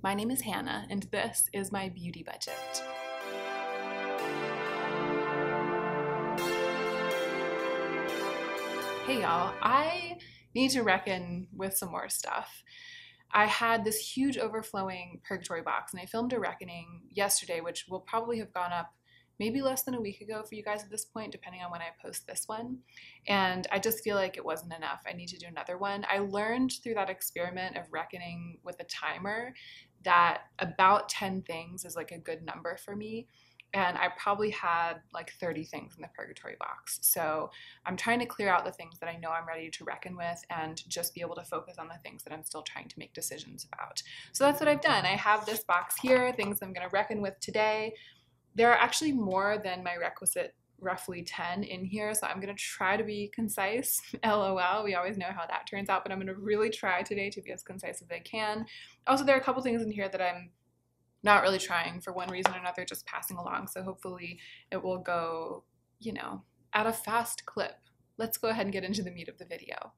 My name is Hannah, and this is my beauty budget. Hey y'all, I need to reckon with some more stuff. I had this huge overflowing purgatory box, and I filmed a reckoning yesterday, which will probably have gone up maybe less than a week ago for you guys at this point, depending on when I post this one. And I just feel like it wasn't enough. I need to do another one. I learned through that experiment of reckoning with a timer that about 10 things is like a good number for me. And I probably had like 30 things in the purgatory box. So I'm trying to clear out the things that I know I'm ready to reckon with and just be able to focus on the things that I'm still trying to make decisions about. So that's what I've done. I have this box here, things I'm going to reckon with today. There are actually more than my requisite roughly 10 in here, so I'm going to try to be concise. LOL, we always know how that turns out, but I'm going to really try today to be as concise as I can. Also, there are a couple things in here that I'm not really trying for one reason or another, just passing along, so hopefully it will go, at a fast clip. Let's go ahead and get into the meat of the video.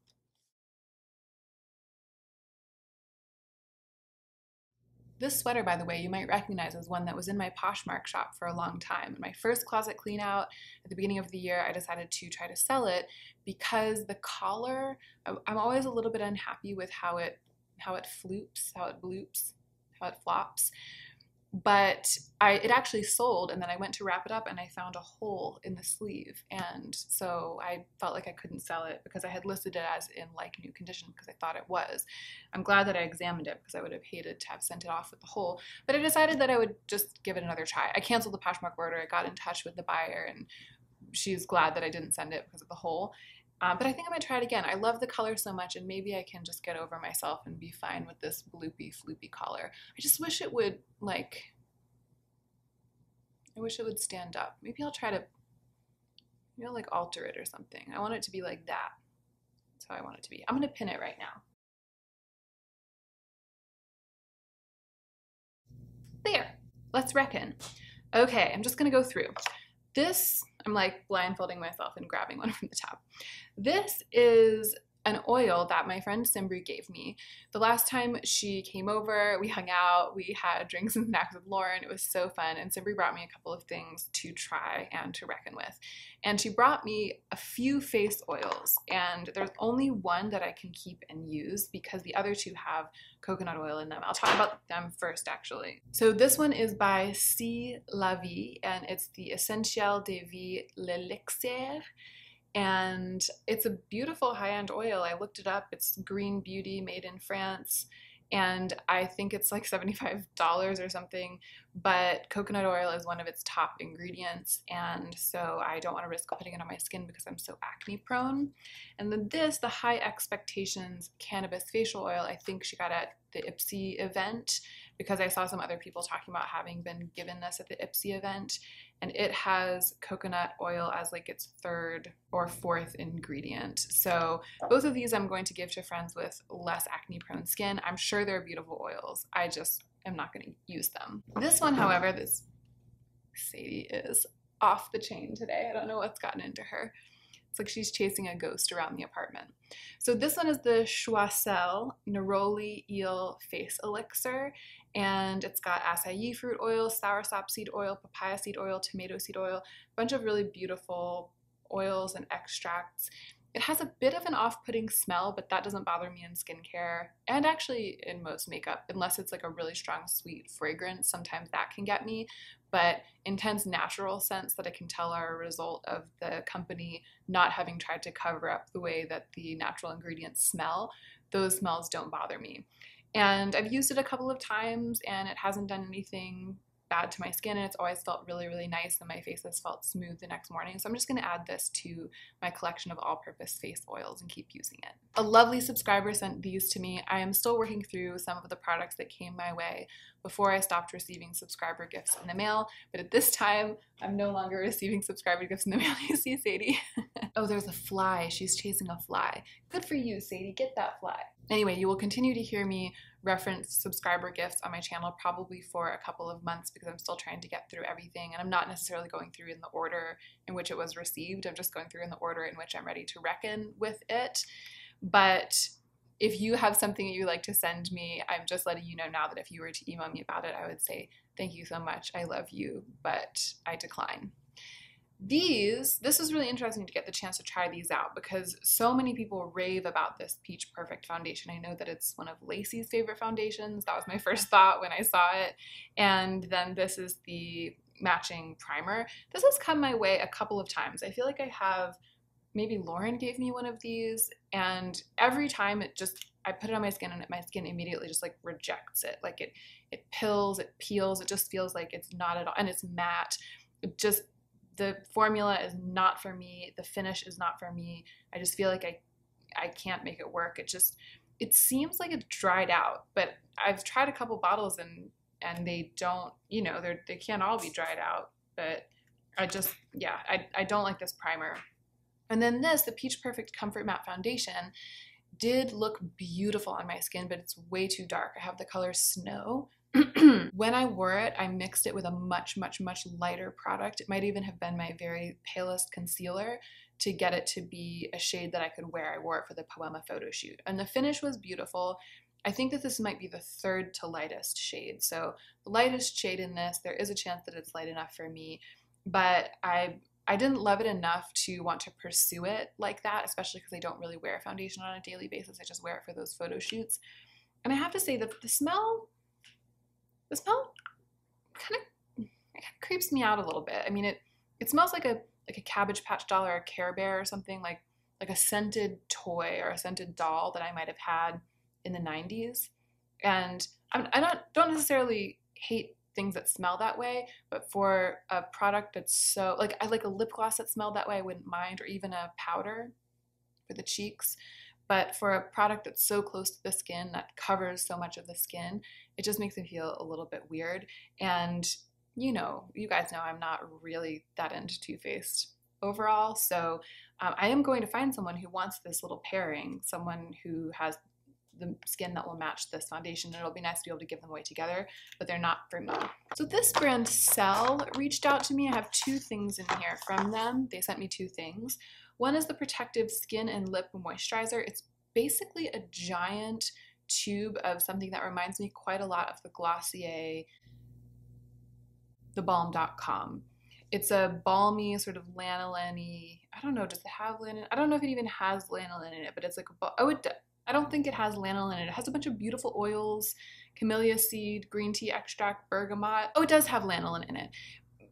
This sweater, by the way, you might recognize as one that was in my Poshmark shop for a long time. In my first closet clean out at the beginning of the year, I decided to try to sell it because the collar, I'm always a little bit unhappy with how it floops, how it bloops, how it flops. But it actually sold, and then I went to wrap it up and I found a hole in the sleeve, and so I felt like I couldn't sell it because I had listed it as in like new condition because I thought it was. I'm glad that I examined it because I would have hated to have sent it off with the hole, but I decided that I would just give it another try. I canceled the Poshmark order. I got in touch with the buyer and she's glad that I didn't send it because of the hole. But I think I'm gonna try it again. I love the color so much, and maybe I can just get over myself and be fine with this bloopy, floopy collar. I just wish it would, I wish it would stand up. Maybe I'll try to, alter it or something. I want it to be like that. That's how I want it to be. I'm gonna pin it right now. There, let's reckon. Okay, I'm just gonna go through. This, I'm like blindfolding myself and grabbing one from the top. This is an oil that my friend Simbri gave me. The last time she came over, we hung out, we had drinks and snacks with Lauren. It was so fun, and Simbri brought me a couple of things to try and to reckon with. And she brought me a few face oils, and there's only one that I can keep and use because the other two have coconut oil in them. I'll talk about them first, actually. So this one is by C. La Vie, and it's the Essentiel de Vie L'Elixir. And it's a beautiful high-end oil. I looked it up. It's Green Beauty, made in France, and I think it's like $75 or something, but coconut oil is one of its top ingredients, and so I don't want to risk putting it on my skin because I'm so acne prone. And then this, the High Expectations Cannabis Facial Oil, I think she got at the Ipsy event because I saw some other people talking about having been given this at the Ipsy event, and it has coconut oil as like its third or fourth ingredient. So both of these I'm going to give to friends with less acne prone skin. I'm sure they're beautiful oils. I just am not going to use them. This one, however, this Sadie is off the chain today. I don't know what's gotten into her. It's like she's chasing a ghost around the apartment. So this one is the Choiseul Neroli Eel Face Elixir, and it's got acai fruit oil, soursop seed oil, papaya seed oil, tomato seed oil, a bunch of really beautiful oils and extracts. It has a bit of an off-putting smell, but that doesn't bother me in skincare and actually in most makeup, unless it's like a really strong sweet fragrance. Sometimes that can get me, but intense natural scents that I can tell are a result of the company not having tried to cover up the way that the natural ingredients smell, those smells don't bother me. And I've used it a couple of times and it hasn't done anything bad to my skin, and it's always felt really, really nice, and my face has felt smooth the next morning. So I'm just going to add this to my collection of all-purpose face oils and keep using it. A lovely subscriber sent these to me. I am still working through some of the products that came my way before I stopped receiving subscriber gifts in the mail, but at this time I'm no longer receiving subscriber gifts in the mail. You see, Sadie? Oh, there's a fly. She's chasing a fly. Good for you, Sadie. Get that fly. Anyway, you will continue to hear me reference subscriber gifts on my channel probably for a couple of months because I'm still trying to get through everything, and I'm not necessarily going through in the order in which it was received. I'm just going through in the order in which I'm ready to reckon with it. But if you have something that you'd like to send me, I'm just letting you know now that if you were to email me about it, I would say, thank you so much. I love you, but I decline. This was really interesting to get the chance to try these out because so many people rave about this Peach Perfect foundation. I know that it's one of Lacey's favorite foundations. That was my first thought when I saw it. And then this is the matching primer. This has come my way a couple of times. I feel like I have, maybe Lauren gave me one of these, and every time I put it on my skin and my skin immediately just like rejects it. Like it pills, it peels, it just feels like it's not at all, and it's matte. The formula is not for me. The finish is not for me. I just feel like I can't make it work. It seems like it's dried out, but I've tried a couple bottles and they don't, they can't all be dried out, but I don't like this primer. And then the Peach Perfect Comfort Matte Foundation did look beautiful on my skin, but it's way too dark. I have the color Snow. When I wore it, I mixed it with a much, much, much lighter product. It might even have been my very palest concealer to get it to be a shade that I could wear. I wore it for the Poema photo shoot. And the finish was beautiful. I think that this might be the third to lightest shade. So the lightest shade in this, there is a chance that it's light enough for me, but I didn't love it enough to want to pursue it like that, especially because I don't really wear foundation on a daily basis. I just wear it for those photo shoots. And I have to say that the smell kind of creeps me out a little bit. I mean, it smells like a Cabbage Patch doll or a Care Bear or something, like a scented toy or a scented doll that I might have had in the 90s. And I don't necessarily hate things that smell that way, but for a product that's so, like, I like a lip gloss that smelled that way, I wouldn't mind, or even a powder for the cheeks. But for a product that's so close to the skin, that covers so much of the skin, it just makes me feel a little bit weird. And you guys know I'm not really that into Too Faced overall. So I am going to find someone who wants this little pairing, someone who has the skin that will match this foundation. It'll be nice to be able to give them away together, but they're not for me. So this brand Cell reached out to me. I have two things in here from them. They sent me two things. One is the Protective Skin and Lip Moisturizer. It's basically a giant tube of something that reminds me quite a lot of the Glossier thebalm.com. It's a balmy sort of lanolin-y, I don't know, does it have lanolin? I don't know if it even has lanolin in it, but it's like I don't think it has lanolin in it. It has a bunch of beautiful oils, camellia seed, green tea extract, bergamot. Oh, it does have lanolin in it.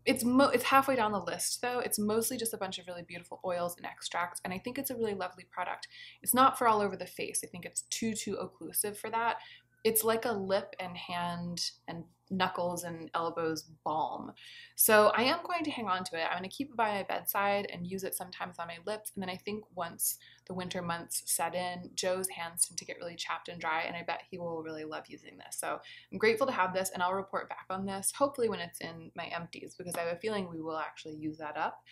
It's halfway down the list though. It's mostly just a bunch of really beautiful oils and extracts, and I think it's a really lovely product. It's not for all over the face. I think it's too occlusive for that. It's like a lip and hand and knuckles and elbows balm. So I am going to hang on to it. I'm going to keep it by my bedside and use it sometimes on my lips. And then I think once the winter months set in, Joe's hands tend to get really chapped and dry, and I bet he will really love using this. So I'm grateful to have this, and I'll report back on this, hopefully when it's in my empties, because I have a feeling we will actually use that up.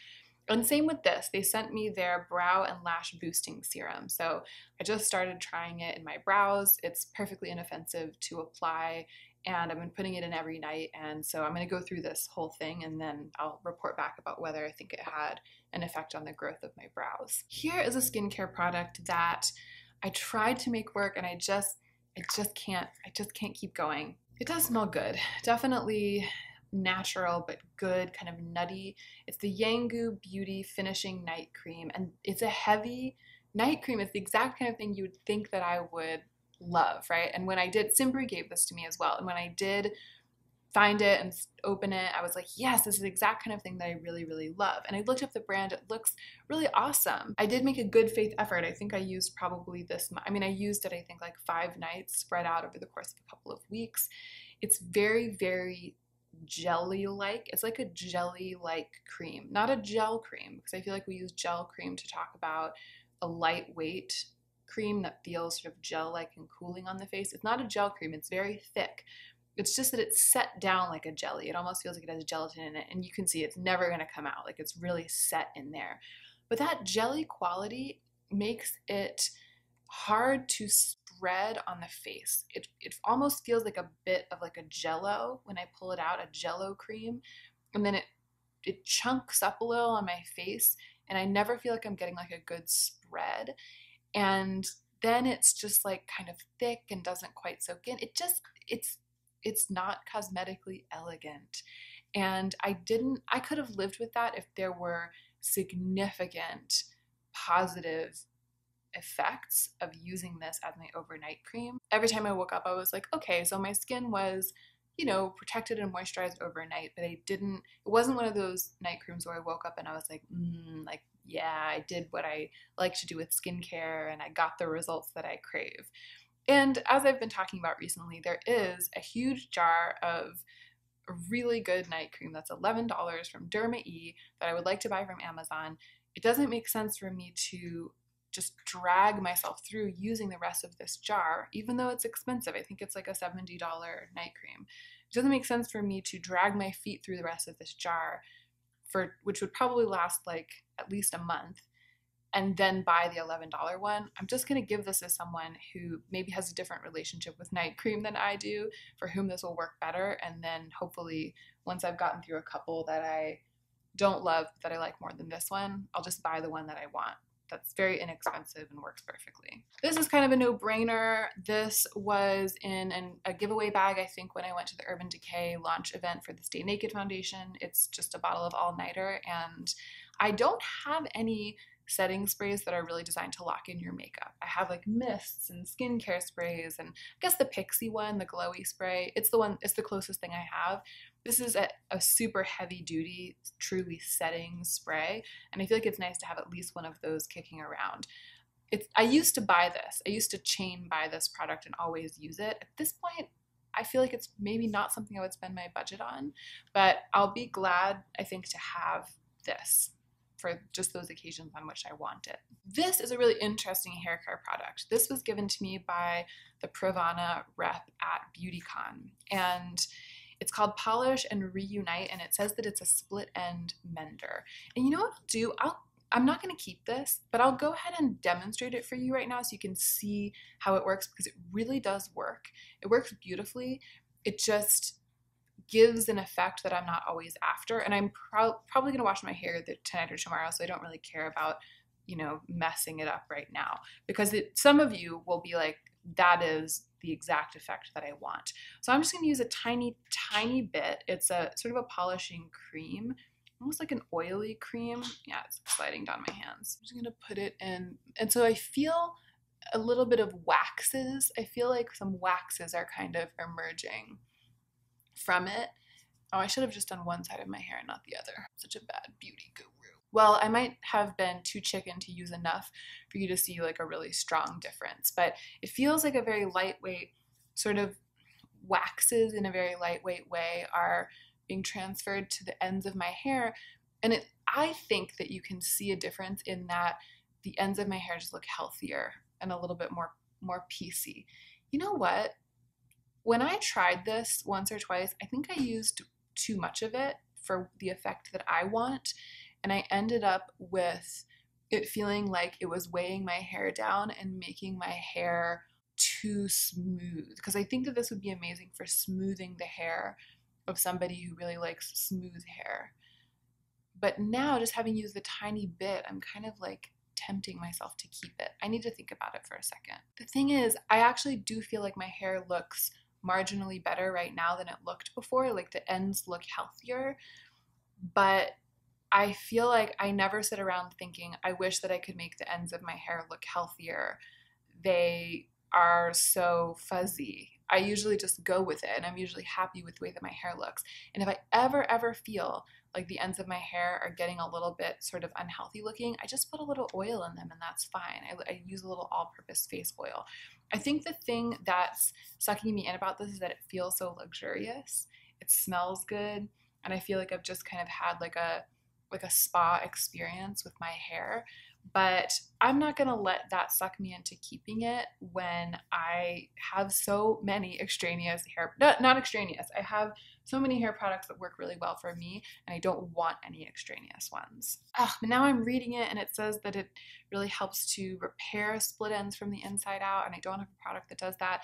And same with this, they sent me their brow and lash boosting serum. So I just started trying it in my brows. It's perfectly inoffensive to apply, and I've been putting it in every night. And so I'm going to go through this whole thing, and then I'll report back about whether I think it had an effect on the growth of my brows. Here is a skincare product that I tried to make work, and I just can't keep going. It does smell good. Definitely natural but good, kind of nutty. It's the Yangu Beauty Finishing Night Cream, and it's a heavy night cream. It's the exact kind of thing you would think that I would love, right? And when I did, Simbri gave this to me as well, and when I did find it and open it, I was like, yes, this is the exact kind of thing that I really, really love. And I looked up the brand. It looks really awesome. I did make a good faith effort. I think I used probably this, I used it, I think, like 5 nights spread out over the course of a couple of weeks. It's very, very jelly-like. It's like a jelly-like cream, not a gel cream, because I feel like we use gel cream to talk about a lightweight cream that feels sort of gel-like and cooling on the face. It's not a gel cream. It's very thick. It's just that it's set down like a jelly. It almost feels like it has gelatin in it, and you can see it's never going to come out. Like, it's really set in there. But that jelly quality makes it hard to spread on the face. It almost feels like a bit of like a jello when I pull it out, a jello cream, and then it chunks up a little on my face, and I never feel like I'm getting like a good spread. And then it's just like kind of thick and doesn't quite soak in. It's not cosmetically elegant. And I could have lived with that if there were significant positive effects of using this as my overnight cream. Every time I woke up, I was like, okay, so my skin was, protected and moisturized overnight, but it wasn't one of those night creams where I woke up and I was like, yeah, I did what I like to do with skincare and I got the results that I crave. And as I've been talking about recently, there is a huge jar of a really good night cream that's $11 from Derma E that I would like to buy from Amazon. It doesn't make sense for me to just drag myself through using the rest of this jar, even though it's expensive. I think it's like a $70 night cream. It doesn't make sense for me to drag my feet through the rest of this jar, which would probably last like at least a month, and then buy the $11 one. I'm just going to give this to someone who maybe has a different relationship with night cream than I do, for whom this will work better. And then hopefully once I've gotten through a couple that I don't love, that I like more than this one, I'll just buy the one that I want. That's very inexpensive and works perfectly. This is kind of a no-brainer. This was in a giveaway bag, I think, when I went to the Urban Decay launch event for the Stay Naked Foundation. It's just a bottle of all-nighter, and I don't have any setting sprays that are really designed to lock in your makeup. I have like mists and skincare sprays, and I guess the Pixie one, the glowy spray, it's the closest thing I have. This is a super heavy duty, truly setting spray, and I feel like it's nice to have at least one of those kicking around. I used to buy this. I used to chain buy this product and always use it. At this point, I feel like it's maybe not something I would spend my budget on, but I'll be glad, I think, to have this for just those occasions on which I want it. This is a really interesting hair care product. This was given to me by the Pravana rep at BeautyCon, and it's called Polish and Reunite, and it says that it's a split end mender. And you know what I'll do? I'm not going to keep this, but I'll go ahead and demonstrate it for you right now so you can see how it works, because it really does work. It works beautifully. It just gives an effect that I'm not always after. And I'm probably going to wash my hair tonight or tomorrow, so I don't really care about, messing it up right now, because some of you will be like, that is the exact effect that I want. So I'm just going to use a tiny, tiny bit. It's a sort of a polishing cream, almost like an oily cream. Yeah, it's sliding down my hands. I'm just going to put it in. And so I feel a little bit of waxes. I feel like some waxes are kind of emerging from it. Oh, I should have just done one side of my hair and not the other. Such a bad beauty guru. Well, I might have been too chicken to use enough for you to see like a really strong difference, but it feels like a very lightweight, sort of waxes in a very lightweight way are being transferred to the ends of my hair. And I think that you can see a difference in that the ends of my hair just look healthier and a little bit more piecey. You know what? When I tried this once or twice, I think I used too much of it for the effect that I want, and I ended up with it feeling like it was weighing my hair down and making my hair too smooth, because I think that this would be amazing for smoothing the hair of somebody who really likes smooth hair. But now, just having used the tiny bit, I'm kind of like tempting myself to keep it. I need to think about it for a second. The thing is, I actually do feel like my hair looks marginally better right now than it looked before. Like the ends look healthier, but I feel like I never sit around thinking, I wish that I could make the ends of my hair look healthier. They are so fuzzy. I usually just go with it, and I'm usually happy with the way that my hair looks. And if I ever feel like the ends of my hair are getting a little bit sort of unhealthy looking, I just put a little oil in them and that's fine. I use a little all-purpose face oil. I think the thing that's sucking me in about this is that it feels so luxurious. It smells good, and I feel like I've just kind of had like a spa experience with my hair. But I'm not going to let that suck me into keeping it when I have so many extraneous hair, not extraneous, I have so many hair products that work really well for me, and I don't want any extraneous ones. But now I'm reading it, and it says that it really helps to repair split ends from the inside out, and I don't have a product that does that.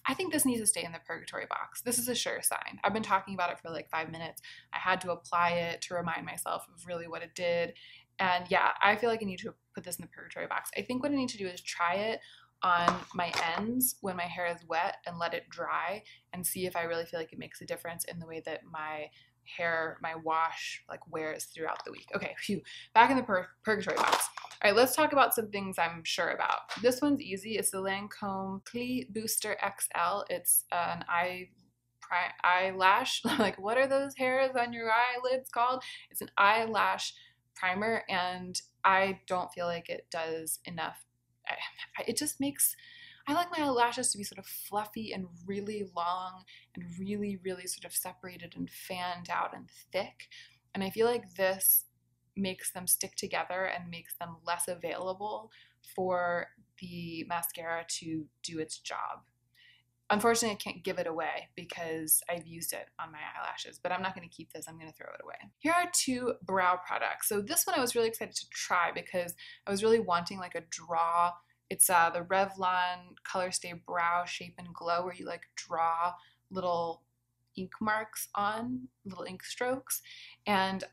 I think this needs to stay in the purgatory box. This is a sure sign. I've been talking about it for like 5 minutes. I had to apply it to remind myself of really what it did. And yeah, I feel like I need to put this in the purgatory box. I think what I need to do is try it on my ends when my hair is wet and let it dry and see if I really feel like it makes a difference in the way that my hair, my wash, like wears throughout the week. Okay, phew, back in the purgatory box. All right, let's talk about some things I'm sure about. This one's easy. It's the Lancome Clee Booster XL. It's an eyelash, like what are those hairs on your eyelids called? It's an eyelash primer, and I don't feel like it does enough. It just makes, I like my eyelashes to be sort of fluffy and really long and really, really sort of separated and fanned out and thick. And I feel like this makes them stick together and makes them less available for the mascara to do its job. Unfortunately, I can't give it away because I've used it on my eyelashes, but I'm not going to keep this. I'm going to throw it away. Here are two brow products. So this one I was really excited to try because I was really wanting like a draw. It's the Revlon Color Stay Brow Shape and Glow, where you like draw little ink marks on, little ink strokes. And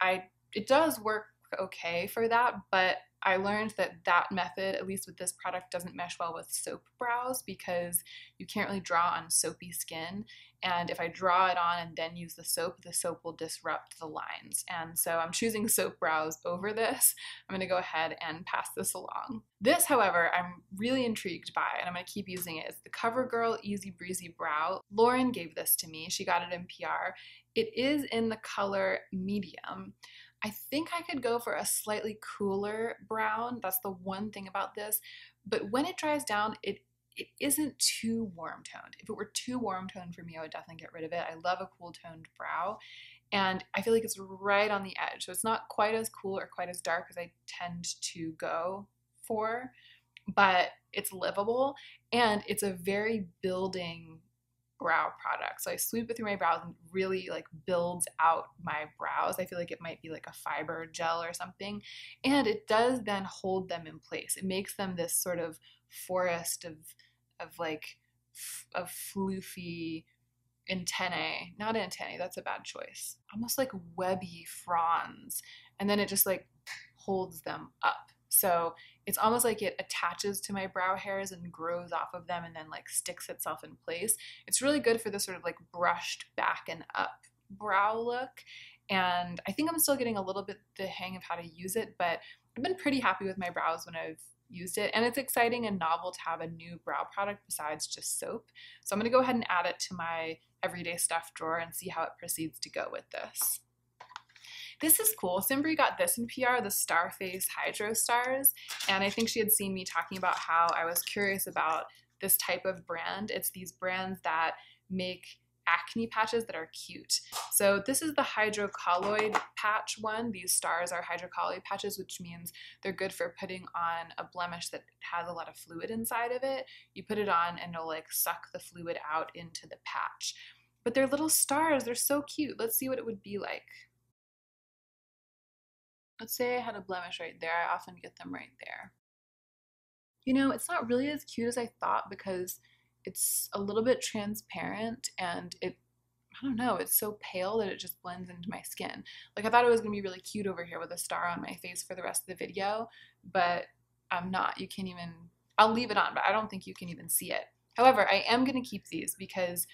it does work okay for that, but I learned that that method, at least with this product, doesn't mesh well with soap brows because you can't really draw on soapy skin. And if I draw it on and then use the soap will disrupt the lines. And so I'm choosing soap brows over this. I'm going to go ahead and pass this along. This, however, I'm really intrigued by, and I'm going to keep using it. It's the CoverGirl Easy Breezy Brow. Lauren gave this to me. She got it in PR. It is in the color medium. I think I could go for a slightly cooler brown. That's the one thing about this. But when it dries down, it isn't too warm toned. If it were too warm toned for me, I would definitely get rid of it. I love a cool toned brow. And I feel like it's right on the edge. So it's not quite as cool or quite as dark as I tend to go for, but it's livable. And it's a very building brow product. So I sweep it through my brows and really like builds out my brows. I feel like it might be like a fiber gel or something. And it does then hold them in place. It makes them this sort of forest of floofy antennae. Not antennae, that's a bad choice. Almost like webby fronds. And then it just like holds them up. So it's almost like it attaches to my brow hairs and grows off of them and then like sticks itself in place. It's really good for this sort of like brushed back and up brow look. And I think I'm still getting a little bit the hang of how to use it, but I've been pretty happy with my brows when I've used it. And it's exciting and novel to have a new brow product besides just soap. So I'm going to go ahead and add it to my everyday stuff drawer and see how it proceeds to go with this. This is cool. Simbri got this in PR, the Starface Hydro Stars, and I think she had seen me talking about how I was curious about this type of brand. It's these brands that make acne patches that are cute. So this is the hydrocolloid patch one. These stars are hydrocolloid patches, which means they're good for putting on a blemish that has a lot of fluid inside of it. You put it on and it'll like suck the fluid out into the patch. But they're little stars. They're so cute. Let's see what it would be like. Let's say I had a blemish right there. I often get them right there. You know, it's not really as cute as I thought because it's a little bit transparent and I don't know, it's so pale that it just blends into my skin. Like I thought it was gonna be really cute over here with a star on my face for the rest of the video, but I'm not. You can't even, I'll leave it on, but I don't think you can even see it. However, I am gonna keep these because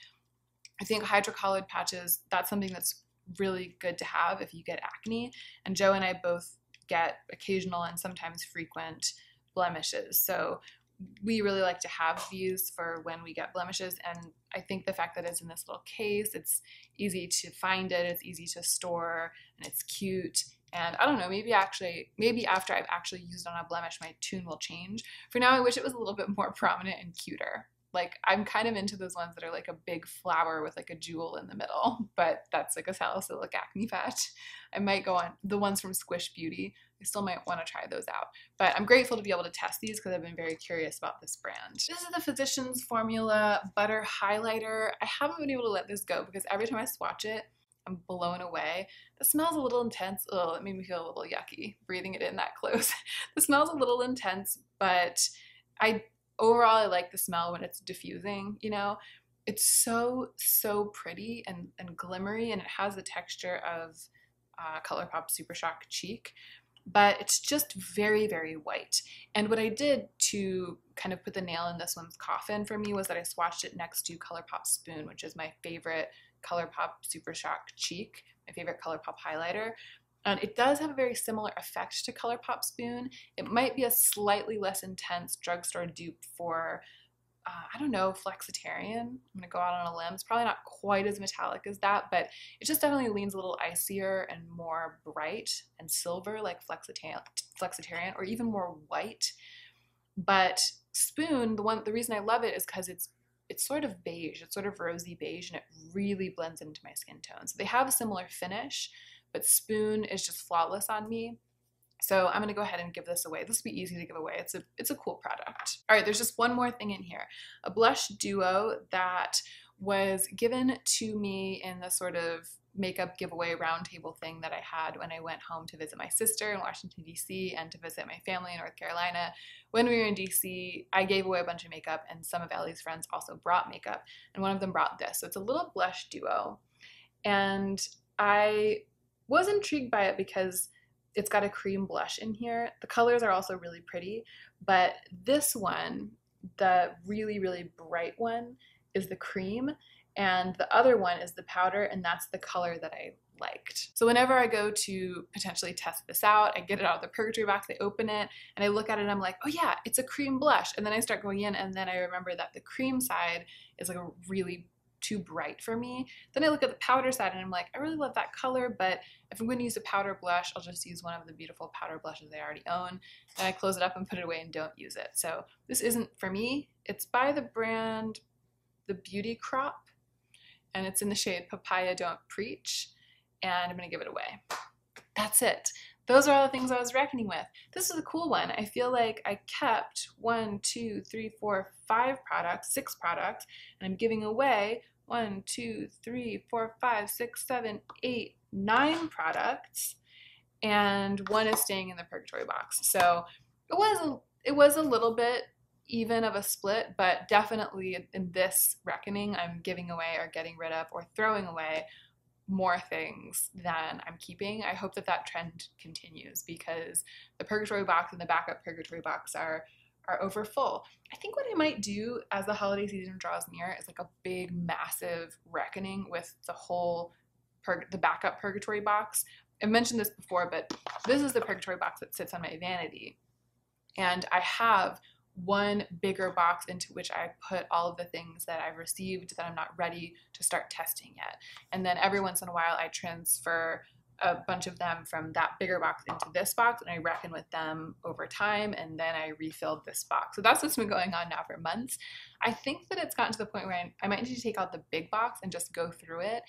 I think hydrocolloid patches, that's something that's really good to have if you get acne. And Joe and I both get occasional and sometimes frequent blemishes. So we really like to have these for when we get blemishes. And I think the fact that it's in this little case, it's easy to find it, it's easy to store, and it's cute. And I don't know, maybe after I've actually used on a blemish, my tune will change. For now, I wish it was a little bit more prominent and cuter. Like, I'm kind of into those ones that are like a big flower with like a jewel in the middle, but that's like a salicylic acne patch. I might go on the ones from Squish Beauty. I still might want to try those out, but I'm grateful to be able to test these because I've been very curious about this brand. This is the Physicians Formula Butter Highlighter. I haven't been able to let this go because every time I swatch it, I'm blown away. The smell's a little intense. Oh, it made me feel a little yucky breathing it in that close. The smell's a little intense, but overall, I like the smell when it's diffusing, you know. It's so pretty and glimmery, and it has the texture of ColourPop Super Shock Cheek. but it's just very, very white. And what I did to kind of put the nail in this one's coffin for me was that I swatched it next to ColourPop Spoon, which is my favorite ColourPop Super Shock Cheek, my favorite ColourPop highlighter. And it does have a very similar effect to ColourPop Spoon. It might be a slightly less intense drugstore dupe for I don't know, Flexitarian. I'm gonna go out on a limb. It's probably not quite as metallic as that, but it just definitely leans a little icier and more bright and silver like Flexitarian, or even more white. But Spoon, the reason I love it is because it's sort of beige. It's sort of rosy beige, and it really blends into my skin tone. So they have a similar finish, but Spoon is just flawless on me. So I'm gonna go ahead and give this away. This will be easy to give away. It's a cool product. All right, there's just one more thing in here. A blush duo that was given to me in the sort of makeup giveaway roundtable thing that I had when I went home to visit my sister in Washington, D.C. and to visit my family in North Carolina. When we were in D.C., I gave away a bunch of makeup, and some of Ellie's friends also brought makeup, and one of them brought this. So it's a little blush duo, and I was intrigued by it because it's got a cream blush in here. The colors are also really pretty, but this one, the really, really bright one, is the cream, and the other one is the powder, and that's the color that I liked. So whenever I go to potentially test this out, I get it out of the Purgatory box, I open it, and I look at it and I'm like, oh yeah, it's a cream blush. And then I start going in, and then I remember that the cream side is like a really too bright for me. Then I look at the powder side and I'm like, I really love that color, but if I'm going to use a powder blush, I'll just use one of the beautiful powder blushes I already own. Then I close it up and put it away and don't use it. So this isn't for me. It's by the brand The Beauty Crop, and it's in the shade Papaya Don't Preach, and I'm going to give it away. That's it. Those are all the things I was reckoning with. This is a cool one. I feel like I kept 1, 2, 3, 4, 5 products, 6 products, and I'm giving away 1, 2, 3, 4, 5, 6, 7, 8, 9 products, and one is staying in the Purgatory box. So it was a little bit even of a split, but definitely in this reckoning, I'm giving away or getting rid of or throwing away more things than I'm keeping. I hope that that trend continues because the Purgatory box and the backup Purgatory box are over full. I think what I might do as the holiday season draws near is like a big, massive reckoning with the whole the backup Purgatory box. I've mentioned this before, but this is the Purgatory box that sits on my vanity. And I have one bigger box into which I put all of the things that I've received that I'm not ready to start testing yet. And then every once in a while I transfer a bunch of them from that bigger box into this box, and I reckon with them over time, and then I refilled this box. So that's what's been going on now for months. I think that it's gotten to the point where I might need to take out the big box and just go through it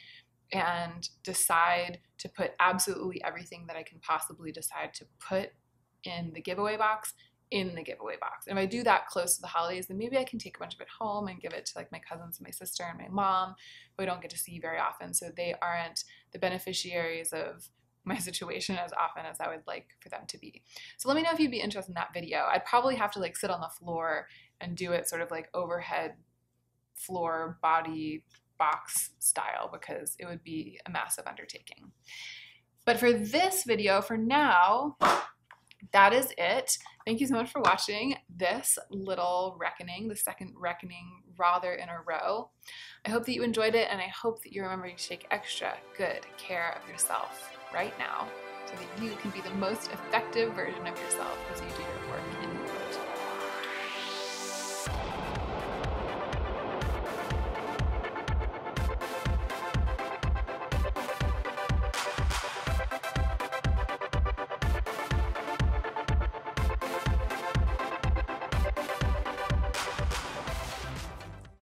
and decide to put absolutely everything that I can possibly decide to put in the giveaway box in the giveaway box. And if I do that close to the holidays, then maybe I can take a bunch of it home and give it to like my cousins and my sister and my mom, who I don't get to see very often, so they aren't the beneficiaries of my situation as often as I would like for them to be. So let me know if you'd be interested in that video. I'd probably have to like sit on the floor and do it sort of like overhead floor body box style because it would be a massive undertaking. But for this video, for now, that is it. Thank you so much for watching this little reckoning, the second reckoning rather in a row. I hope that you enjoyed it, and I hope that you're remembering to take extra good care of yourself right now so that you can be the most effective version of yourself as you do your work in the world.